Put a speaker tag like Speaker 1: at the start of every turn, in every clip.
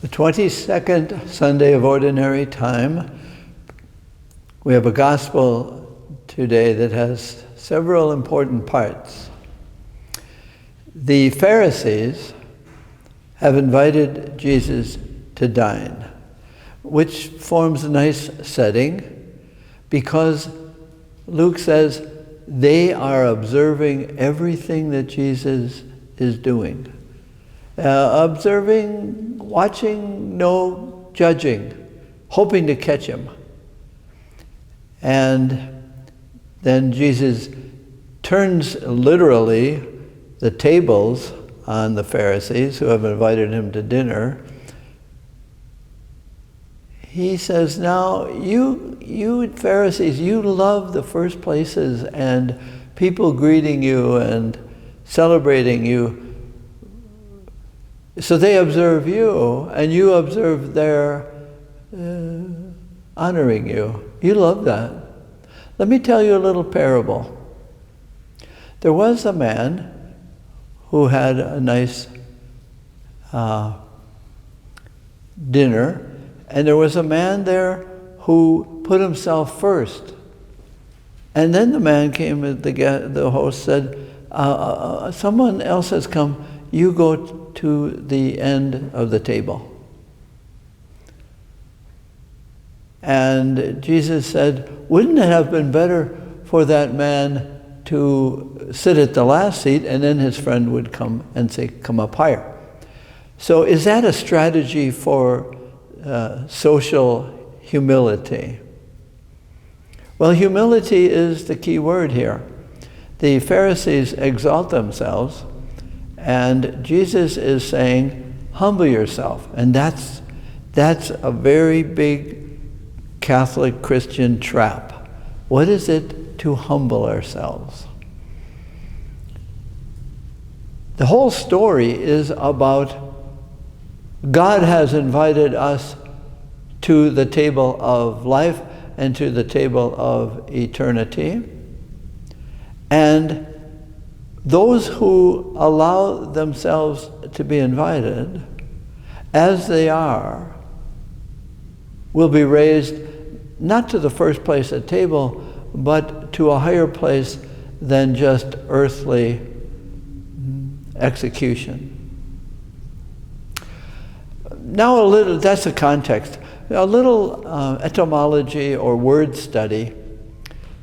Speaker 1: The 22nd Sunday of Ordinary Time, we have a gospel today that has several important parts. The Pharisees have invited Jesus to dine, which forms a nice setting because Luke says they are observing everything that Jesus is doing. Observing, watching, no judging, hoping to catch him. And then Jesus turns literally the tables on the Pharisees who have invited him to dinner. He says, now you Pharisees, you love the first places and people greeting you and celebrating you. So they observe you, and you observe their honoring you. You love that. Let me tell you a little parable. There was a man who had a nice dinner, and there was a man there who put himself first. And then the man came, the host said, someone else has come, you go to the end of the table. And Jesus said, wouldn't it have been better for that man to sit at the last seat, and then his friend would come and say, come up higher. So is that a strategy for social humility? Well, humility is the key word here. The Pharisees exalt themselves, and Jesus is saying, humble yourself. And that's a very big Catholic Christian trap. What is it to humble ourselves? The whole story is about God has invited us to the table of life and to the table of eternity. And those who allow themselves to be invited, as they are, will be raised not to the first place at table, but to a higher place than just earthly execution. Now that's a context. A little etymology or word study.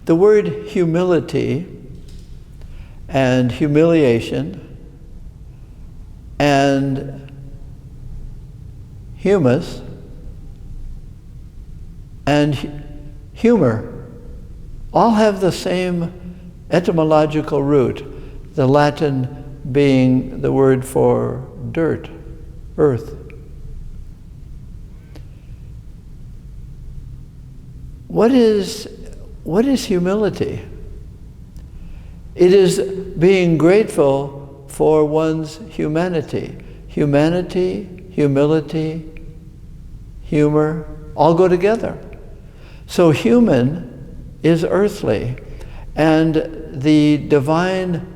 Speaker 1: The word humility and humiliation and humus and humor all have the same etymological root, the Latin being the word for dirt, earth. What is humility? It is being grateful for one's humanity. Humanity, humility, humor, all go together. So human is earthly, and the divine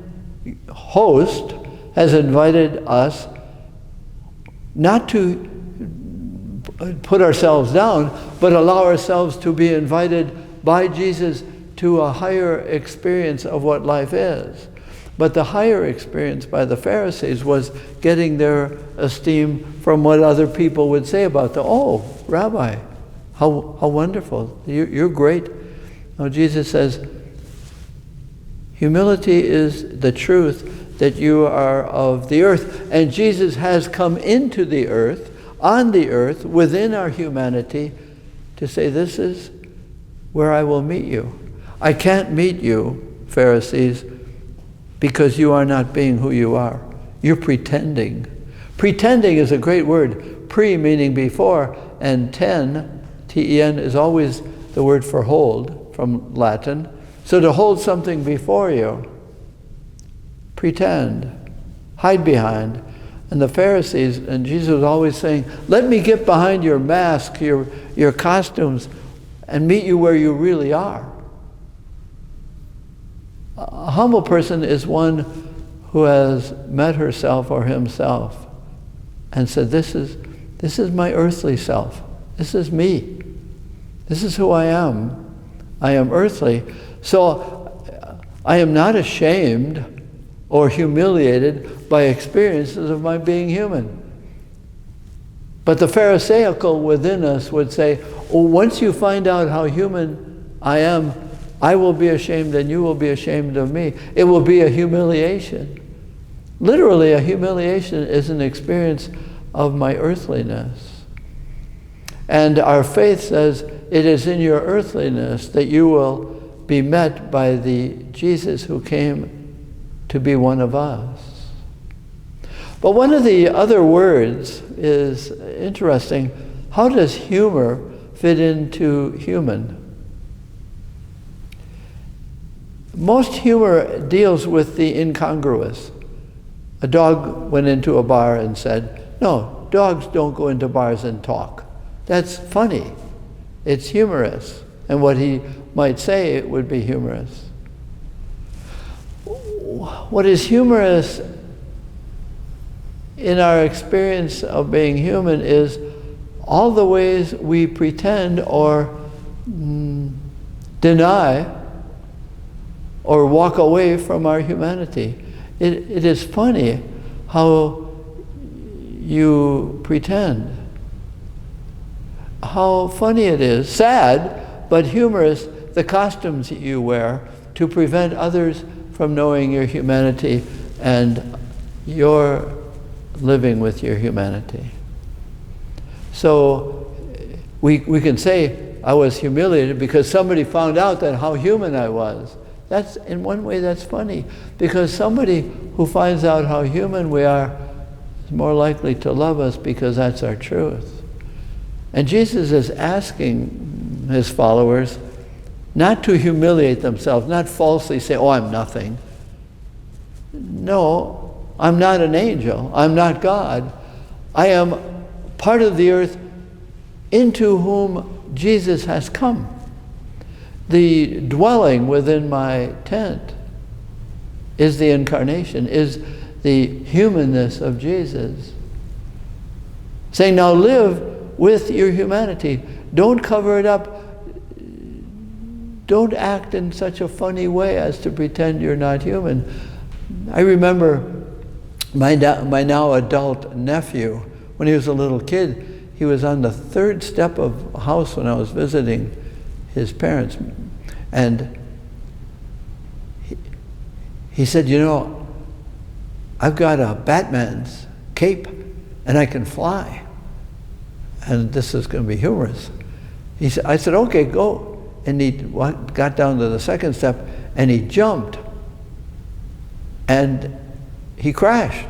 Speaker 1: host has invited us not to put ourselves down, but allow ourselves to be invited by Jesus to a higher experience of what life is. But the higher experience by the Pharisees was getting their esteem from what other people would say about them. Oh, Rabbi, how wonderful, you're great. No, Jesus says, humility is the truth that you are of the earth. And Jesus has come into the earth, on the earth, within our humanity, to say, this is where I will meet you. I can't meet you, Pharisees, because you are not being who you are. You're pretending. Pretending is a great word. Pre meaning before, and ten, T-E-N, is always the word for hold from Latin. So to hold something before you, pretend, hide behind. And the Pharisees, and Jesus was always saying, let me get behind your mask, your costumes, and meet you where you really are. A humble person is one who has met herself or himself and said, this is This is my earthly self. This is me. This is who I am. I am earthly. So I am not ashamed or humiliated by experiences of my being human. But the Pharisaical within us would say, oh, once you find out how human I am, I will be ashamed and you will be ashamed of me. It will be a humiliation. Literally, a humiliation is an experience of my earthliness. And our faith says it is in your earthliness that you will be met by the Jesus who came to be one of us. But one of the other words is interesting. How does humor fit into human? Most humor deals with the incongruous. A dog went into a bar and said, no, dogs don't go into bars and talk. That's funny. It's humorous. And what he might say would be humorous. What is humorous in our experience of being human is all the ways we pretend or deny or walk away from our humanity. It is funny how you pretend. How funny it is, sad, but humorous, the costumes you wear to prevent others from knowing your humanity and your living with your humanity. So we can say I was humiliated because somebody found out that how human I was. That's, in one way, that's funny, because somebody who finds out how human we are is more likely to love us because that's our truth. And Jesus is asking his followers not to humiliate themselves, not falsely say, oh, I'm nothing. No, I'm not an angel. I'm not God. I am part of the earth into whom Jesus has come. The dwelling within my tent is the incarnation, is the humanness of Jesus. Saying, now live with your humanity. Don't cover it up. Don't act in such a funny way as to pretend you're not human. I remember my now adult nephew, when he was a little kid, he was on the third step of a house when I was visiting his parents. And he said, you know, I've got a Batman's cape and I can fly. And this is going to be humorous. I said, okay, go. And he got down to the second step and he jumped. And he crashed,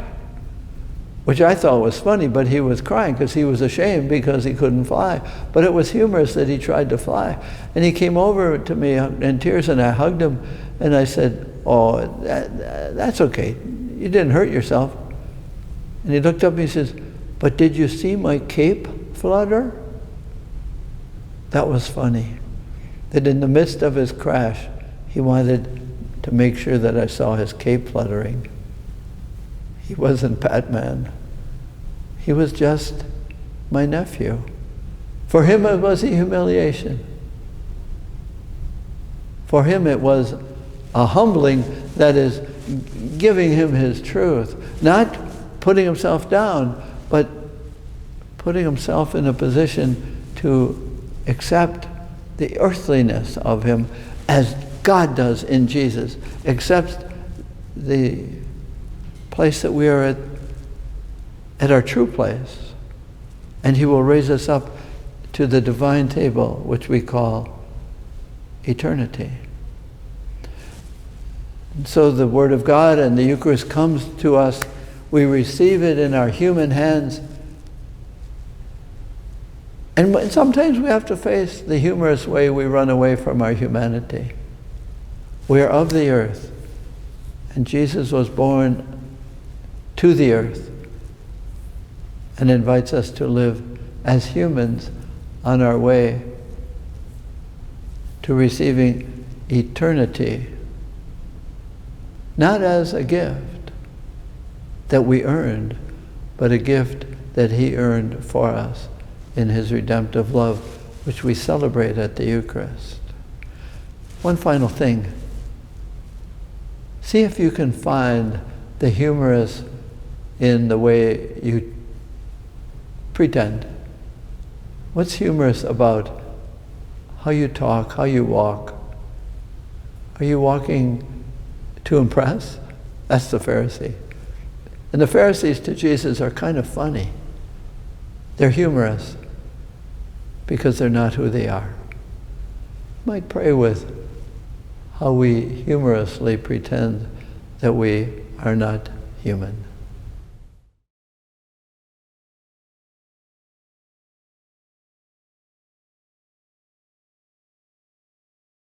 Speaker 1: which I thought was funny, but he was crying because he was ashamed because he couldn't fly. But it was humorous that he tried to fly. And he came over to me in tears and I hugged him and I said, oh, that's okay. You didn't hurt yourself. And he looked up and he says, but did you see my cape flutter? That was funny. That in the midst of his crash, he wanted to make sure that I saw his cape fluttering. He wasn't Batman. He was just my nephew. For him, it was a humiliation. For him, it was a humbling that is giving him his truth. Not putting himself down, but putting himself in a position to accept the earthliness of him as God does in Jesus. Accepts the place that we are at our true place. And he will raise us up to the divine table, which we call eternity. And so the Word of God and the Eucharist comes to us. We receive it in our human hands. And sometimes we have to face the humorous way we run away from our humanity. We are of the earth. And Jesus was born to the earth and invites us to live as humans on our way to receiving eternity, not as a gift that we earned, but a gift that he earned for us in his redemptive love, which we celebrate at the Eucharist. One final thing. See if you can find the humorous in the way you pretend. What's humorous about how you talk, how you walk? Are you walking to impress? That's the Pharisee. And the Pharisees to Jesus are kind of funny. They're humorous because they're not who they are. You might pray with how we humorously pretend that we are not human.